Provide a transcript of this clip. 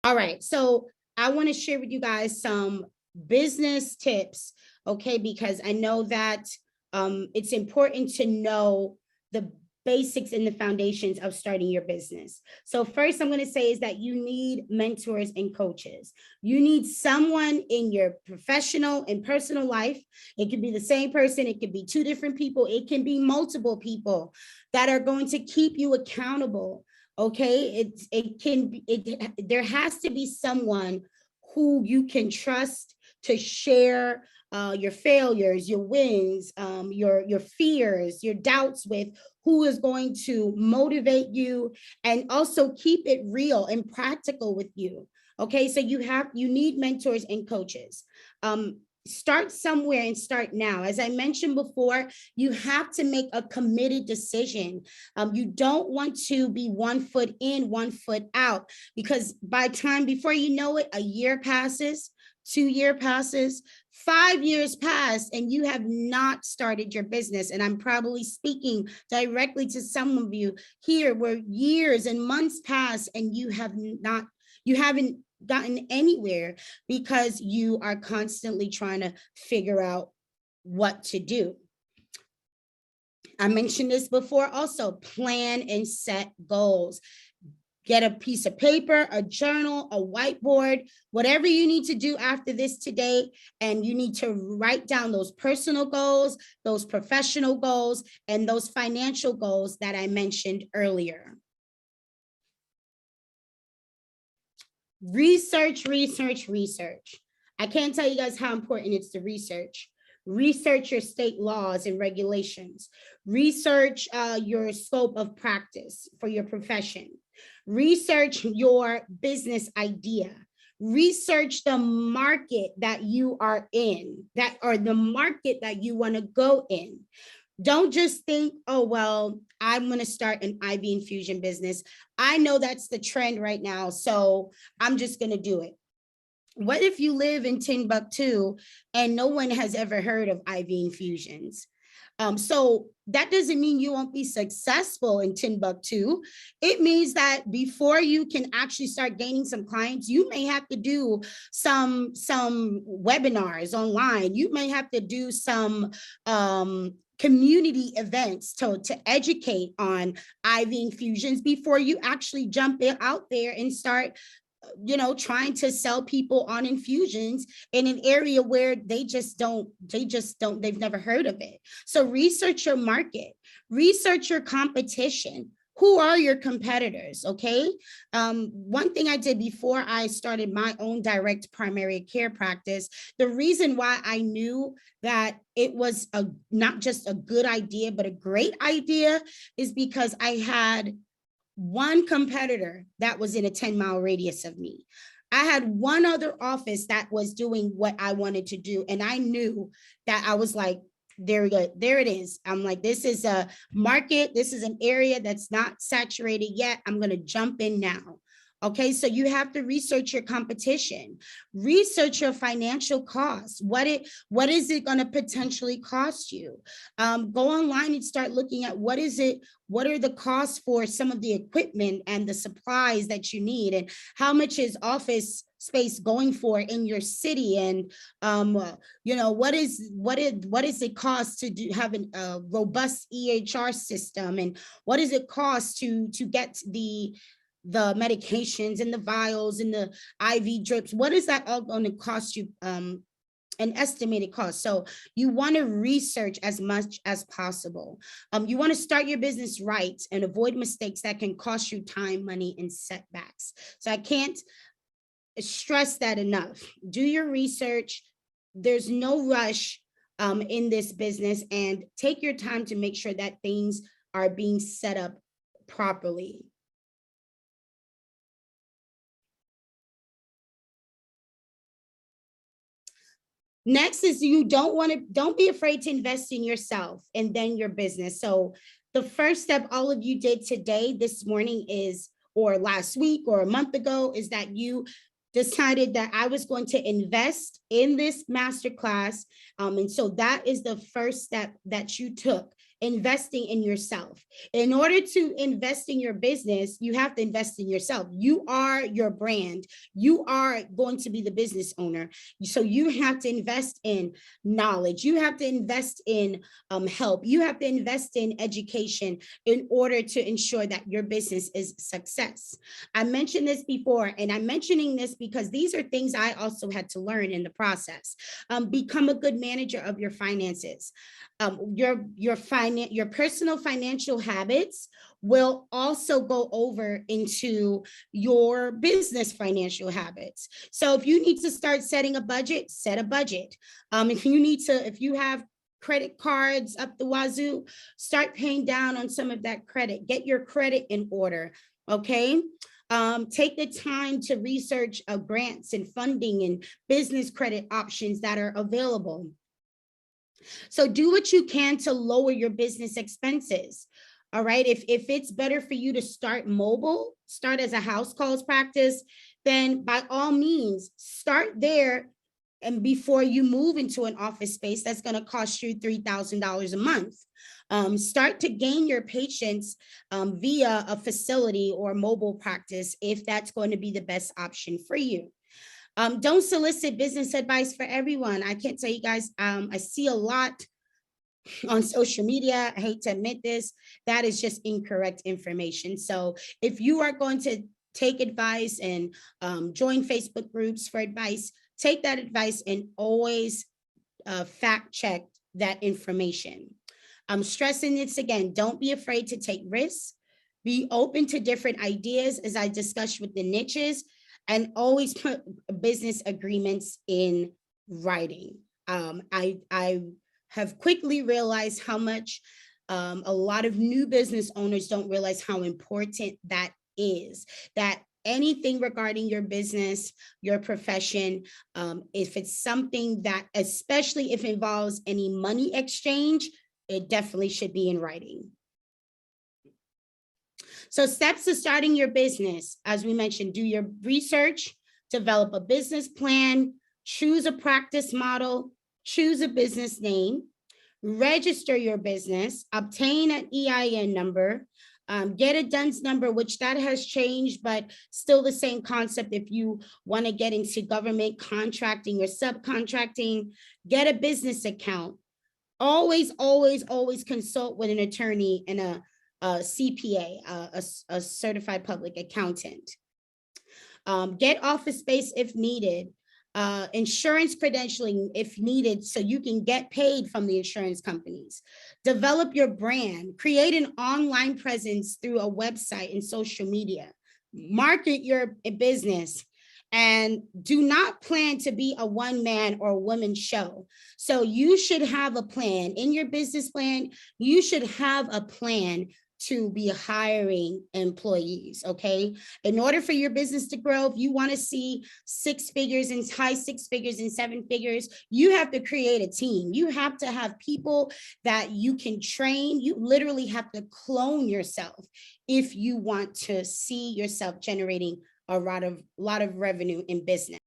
All right, so I want to share with you guys some business tips, okay? Because I know that it's important to know the basics and the foundations of starting your business. So first I'm going to say is that you need mentors and coaches. You need someone in your professional and personal life. It could be the same person, it could be two different people, it can be multiple people that are going to keep you accountable. Okay, it can be, there has to be someone who you can trust to share your failures, your wins, your fears, your doubts with, who is going to motivate you and also keep it real and practical with you. Okay, so you need mentors and coaches. Start somewhere and start now. As I mentioned before, you have to make a committed decision. You don't want to be 1 foot in, 1 foot out, because by time, before you know it, a year passes, 2 year passes, 5 years pass, and you have not started your business. And I'm probably speaking directly to some of you here, where years and months pass and you haven't gotten anywhere because you are constantly trying to figure out what to do. I mentioned this before also, plan and set goals. Get a piece of paper, a journal, a whiteboard, whatever you need to do after this today. And you need to write down those personal goals, those professional goals, and those financial goals that I mentioned earlier. Research, research, research. I can't tell you guys how important it's to research. Research your state laws and regulations. Research your scope of practice for your profession. Research your business idea. Research the market that you are in, that or the market that you want to go in. Don't just think, oh, well, I'm going to start an IV infusion business. I know that's the trend right now, so I'm just going to do it. What if you live in Timbuktu and no one has ever heard of IV infusions? So that doesn't mean you won't be successful in Timbuktu. It means that before you can actually start gaining some clients, you may have to do some webinars online. You may have to do some community events to educate on IV infusions before you actually jump out there and start trying to sell people on infusions in an area where they've never heard of it. So research your market, research your competition. Who are your competitors? Okay. One thing I did before I started my own direct primary care practice, the reason why I knew that it was not just a good idea, but a great idea, is because I had one competitor that was in a 10-mile radius of me. I had one other office that was doing what I wanted to do. And I knew that I was like, there we go. There it is. I'm like, this is a market. This is an area that's not saturated yet. I'm going to jump in now. Okay, so you have to research your competition, research your financial costs. What is it going to potentially cost you? Go online and start looking at what are the costs for some of the equipment and the supplies that you need, and how much is office space going for in your city, and what is it cost to have a robust EHR system, and what does it cost to get the medications and the vials and the IV drips. What is that all going to cost you? An estimated cost. So you want to research as much as possible. You want to start your business right and avoid mistakes that can cost you time, money, and setbacks. So I can't stress that enough. Do your research. There's no rush in this business, and take your time to make sure that things are being set up properly. Next is don't be afraid to invest in yourself and then your business. So the first step all of you did today, this morning or last week or a month ago, is that you decided that I was going to invest in this masterclass. And so that is the first step that you took investing in yourself. In order to invest in your business, you have to invest in yourself. You are your brand. You are going to be the business owner. So you have to invest in knowledge. You have to invest in help. You have to invest in education in order to ensure that your business is success. I mentioned this before, and I'm mentioning this because these are things I also had to learn in the process. Become a good manager of your finances. Your personal financial habits will also go over into your business financial habits. So if you need to start setting a budget, set a budget. If you have credit cards up the wazoo, start paying down on some of that credit. Get your credit in order, okay? Take the time to research grants and funding and business credit options that are available. So do what you can to lower your business expenses. All right. If it's better for you to start mobile, start as a house calls practice, then by all means, start there. And before you move into an office space, that's going to cost you $3,000 a month. Start to gain your patients via a facility or mobile practice if that's going to be the best option for you. Don't solicit business advice for everyone. I can't tell you guys, I see a lot on social media. I hate to admit this, that is just incorrect information. So if you are going to take advice and join Facebook groups for advice, take that advice and always fact check that information. I'm stressing this again, don't be afraid to take risks. Be open to different ideas as I discussed with the niches, and always put business agreements in writing. I have quickly realized how much a lot of new business owners don't realize how important that is, that anything regarding your business, your profession, if it's something that, especially if it involves any money exchange, it definitely should be in writing. So steps to starting your business, as we mentioned, do your research, develop a business plan, choose a practice model, choose a business name, register your business, obtain an EIN number, get a DUNS number, which that has changed, but still the same concept. If you want to get into government contracting or subcontracting, get a business account. Always, always, always consult with an attorney and a CPA, a certified public accountant. Get office space if needed. Insurance credentialing if needed, so you can get paid from the insurance companies. Develop your brand, create an online presence through a website and social media. Market your business, and do not plan to be a one-man or woman show. So you should have a plan in your business plan. You should have a plan to be hiring employees, okay? In order for your business to grow, if you want to see six figures and high six figures and seven figures, you have to create a team. You have to have people that you can train. You literally have to clone yourself if you want to see yourself generating a lot of revenue in business.